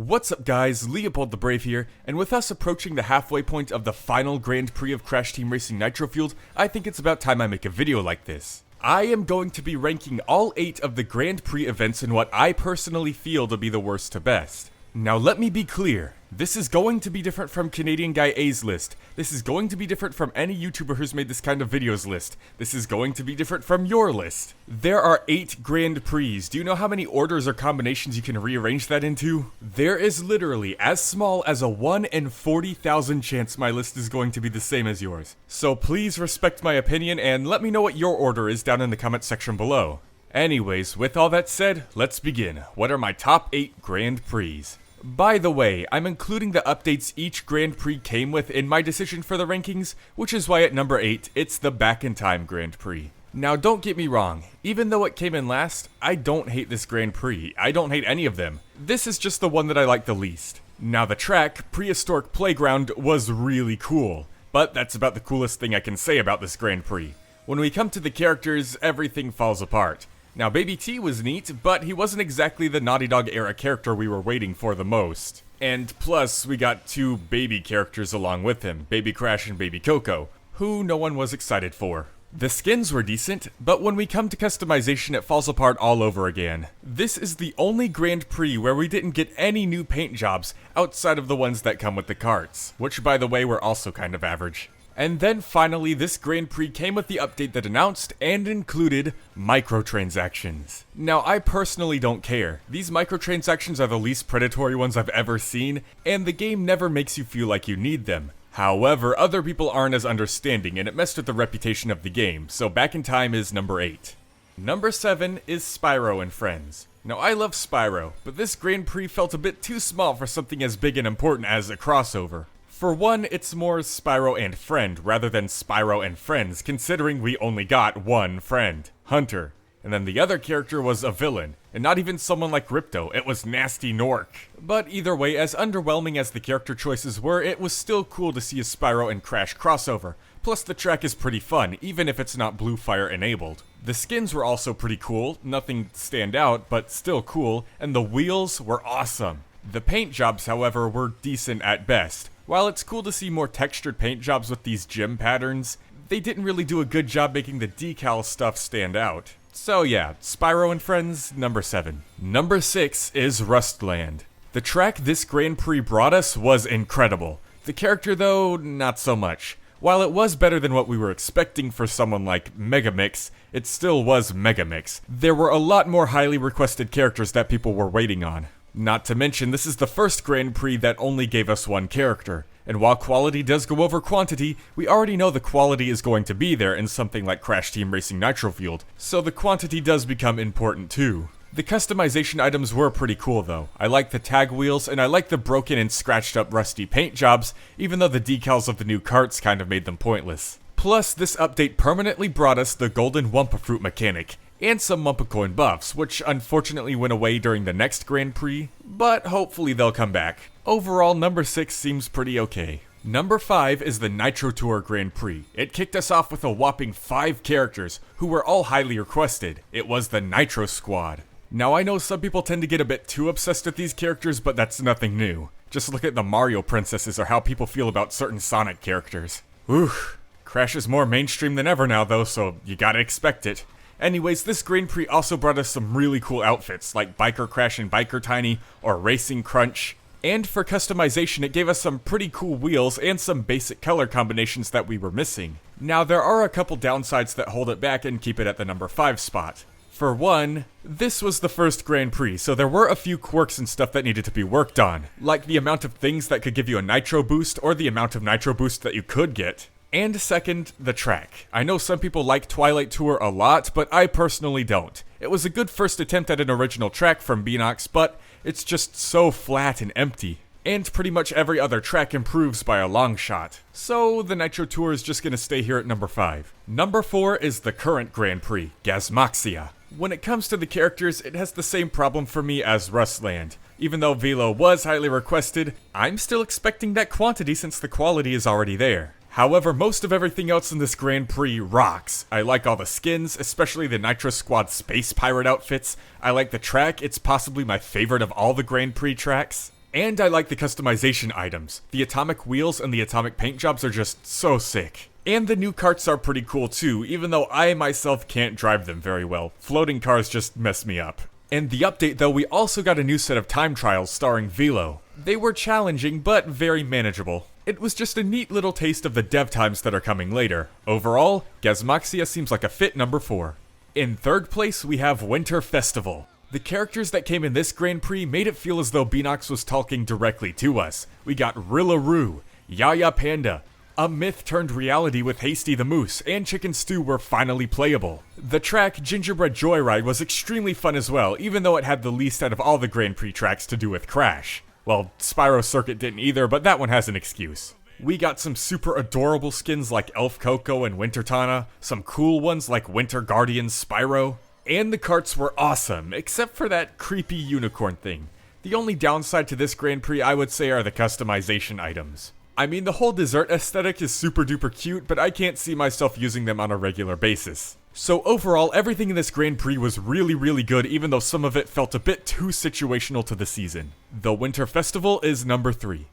What's up guys, LeopoldTheBrave here, and with us approaching the halfway point of the final Grand Prix of Crash Team Racing Nitro-Fueled, I think it's about time I make a video like this. I am going to be ranking all 8 of the Grand Prix events in what I personally feel to be the worst to best. Now let me be clear, this is going to be different from Canadian Guy A's list. This is going to be different from any YouTuber who's made this kind of videos list. This is going to be different from your list. There are 8 Grand Prix. Do you know how many orders or combinations you can rearrange that into? There is literally as small as a 1 in 40,000 chance my list is going to be the same as yours. So please respect my opinion and let me know what your order is down in the comment section below. Anyways, with all that said, let's begin. What are my top 8 Grand Prix? By the way, I'm including the updates each Grand Prix came with in my decision for the rankings, which is why at number 8, it's the Back in Time Grand Prix. Now don't get me wrong, even though it came in last, I don't hate this Grand Prix. I don't hate any of them. This is just the one that I like the least. Now the track, Prehistoric Playground, was really cool, but that's about the coolest thing I can say about this Grand Prix. When we come to the characters, everything falls apart. Now, Baby T was neat, but he wasn't exactly the Naughty Dog era character we were waiting for the most. And plus, we got 2 baby characters along with him, Baby Crash and Baby Coco, who no one was excited for. The skins were decent, but when we come to customization it falls apart all over again. This is the only Grand Prix where we didn't get any new paint jobs outside of the ones that come with the carts, which by the way were also kind of average. And then finally, this Grand Prix came with the update that announced and included microtransactions. Now, I personally don't care. These microtransactions are the least predatory ones I've ever seen, and the game never makes you feel like you need them. However, other people aren't as understanding, and it messed with the reputation of the game, so Back in Time is number 8. Number 7 is Spyro and Friends. Now, I love Spyro, but this Grand Prix felt a bit too small for something as big and important as a crossover. For one, it's more Spyro and Friend rather than Spyro and Friends, considering we only got one friend, Hunter. And then the other character was a villain, and not even someone like Ripto, it was Nasty Nork. But either way, as underwhelming as the character choices were, it was still cool to see a Spyro and Crash crossover. Plus the track is pretty fun, even if it's not Blue Fire enabled. The skins were also pretty cool, nothing stand out, but still cool, and the wheels were awesome. The paint jobs, however, were decent at best. While it's cool to see more textured paint jobs with these gem patterns, they didn't really do a good job making the decal stuff stand out. So yeah, Spyro and Friends, number 7. Number 6 is RUSTLAND. The track this Grand Prix brought us was incredible. The character though, not so much. While it was better than what we were expecting for someone like Megamix, it still was Megamix. There were a lot more highly requested characters that people were waiting on. Not to mention, this is the first Grand Prix that only gave us one character. And while quality does go over quantity, we already know the quality is going to be there in something like Crash Team Racing Nitro-Fueled, so the quantity does become important too. The customization items were pretty cool though. I like the tag wheels, and I like the broken and scratched up rusty paint jobs, even though the decals of the new carts kind of made them pointless. Plus, this update permanently brought us the Golden Wumpa Fruit mechanic, and some Wumpa Coin buffs, which unfortunately went away during the next Grand Prix, but hopefully they'll come back. Overall, number 6 seems pretty okay. Number 5 is the Nitro Tour Grand Prix. It kicked us off with a whopping 5 characters, who were all highly requested. It was the Nitro Squad. Now I know some people tend to get a bit too obsessed with these characters, but that's nothing new. Just look at the Mario princesses or how people feel about certain Sonic characters. Oof. Crash is more mainstream than ever now though, so you gotta expect it. Anyways, this Grand Prix also brought us some really cool outfits, like Biker Crash and Biker Tiny, or Racing Crunch. And for customization, it gave us some pretty cool wheels and some basic color combinations that we were missing. Now, there are a couple downsides that hold it back and keep it at the number 5 spot. For one, this was the first Grand Prix, so there were a few quirks and stuff that needed to be worked on, like the amount of things that could give you a Nitro Boost, or the amount of Nitro Boost that you could get. And second, the track. I know some people like Twilight Tour a lot, but I personally don't. It was a good first attempt at an original track from Beanox, but it's just so flat and empty. And pretty much every other track improves by a long shot. So the Nitro Tour is just gonna stay here at number 5. Number 4 is the current Grand Prix, GASMOXIA. When it comes to the characters, it has the same problem for me as RUSTLAND. Even though Velo was highly requested, I'm still expecting that quantity since the quality is already there. However, most of everything else in this Grand Prix rocks. I like all the skins, especially the Nitro Squad Space Pirate outfits. I like the track, it's possibly my favorite of all the Grand Prix tracks. And I like the customization items. The atomic wheels and the atomic paint jobs are just so sick. And the new karts are pretty cool too, even though I myself can't drive them very well. Floating cars just mess me up. In the update though, we also got a new set of time trials starring Velo. They were challenging, but very manageable. It was just a neat little taste of the dev times that are coming later. Overall, GASMOXIA seems like a fit number 4. In third place, we have Winter Festival. The characters that came in this Grand Prix made it feel as though Beanox was talking directly to us. We got Rillaroo, Yaya Panda, a myth turned reality with Hasty the Moose, and Chicken Stew were finally playable. The track Gingerbread Joyride was extremely fun as well, even though it had the least out of all the Grand Prix tracks to do with Crash. Well, Spyro Circuit didn't either, but that one has an excuse. We got some super adorable skins like Elf Coco and Winter Tana, some cool ones like Winter Guardian Spyro, and the karts were awesome, except for that creepy unicorn thing. The only downside to this Grand Prix I would say are the customization items. I mean, the whole dessert aesthetic is super duper cute, but I can't see myself using them on a regular basis. So overall, everything in this Grand Prix was really good, even though some of it felt a bit too situational to the season. The Winter Festival is number 3.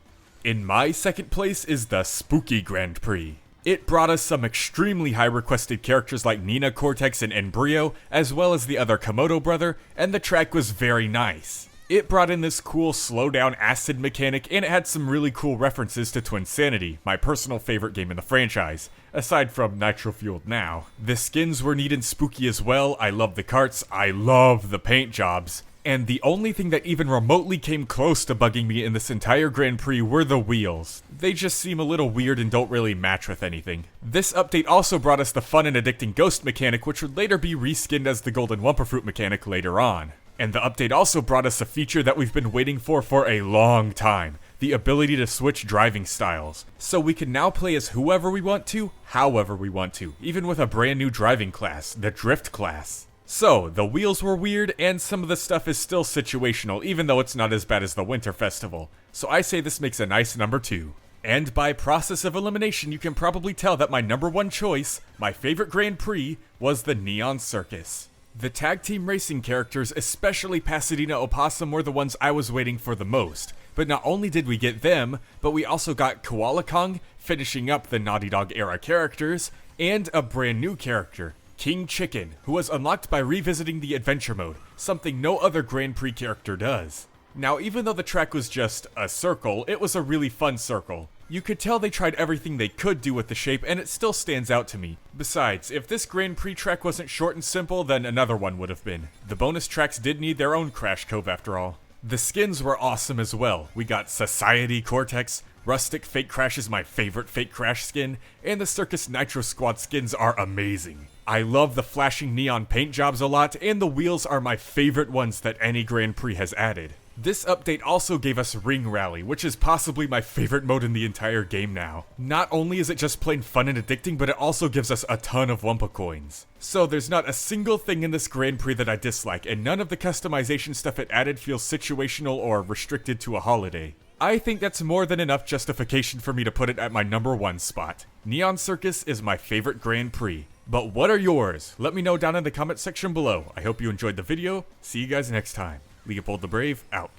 In my second place is the Spooky Grand Prix. It brought us some extremely high requested characters like Nina, Cortex, and Embryo, as well as the other Komodo brother, and the track was very nice. It brought in this cool slow-down acid mechanic, and it had some really cool references to Twinsanity, my personal favorite game in the franchise, aside from Nitro-Fueled now. The skins were neat and spooky as well, I love the karts, I love the paint jobs, and the only thing that even remotely came close to bugging me in this entire Grand Prix were the wheels. They just seem a little weird and don't really match with anything. This update also brought us the fun and addicting ghost mechanic, which would later be reskinned as the golden Wumpa Fruit mechanic later on. And the update also brought us a feature that we've been waiting for a long time. The ability to switch driving styles. So we can now play as whoever we want to, however we want to, even with a brand new driving class, the Drift class. So, the wheels were weird, and some of the stuff is still situational, even though it's not as bad as the Winter Festival. So I say this makes a nice number 2. And by process of elimination, you can probably tell that my number 1 choice, my favorite Grand Prix, was the Neon Circus. The tag team racing characters, especially Pasadena Opossum, were the ones I was waiting for the most. But not only did we get them, but we also got Koala Kong, finishing up the Naughty Dog era characters, and a brand new character, King Chicken, who was unlocked by revisiting the adventure mode, something no other Grand Prix character does. Now, even though the track was just a circle, it was a really fun circle. You could tell they tried everything they could do with the shape, and it still stands out to me. Besides, if this Grand Prix track wasn't short and simple, then another one would have been. The bonus tracks did need their own Crash Cove after all. The skins were awesome as well. We got Society Cortex, Rustic Fake Crash is my favorite Fake Crash skin, and the Circus Nitro Squad skins are amazing. I love the flashing neon paint jobs a lot, and the wheels are my favorite ones that any Grand Prix has added. This update also gave us Ring Rally, which is possibly my favorite mode in the entire game now. Not only is it just plain fun and addicting, but it also gives us a ton of Wumpa coins. So there's not a single thing in this Grand Prix that I dislike, and none of the customization stuff it added feels situational or restricted to a holiday. I think that's more than enough justification for me to put it at my number 1 spot. Neon Circus is my favorite Grand Prix. But what are yours? Let me know down in the comment section below. I hope you enjoyed the video. See you guys next time. LeopoldTheBrave, out.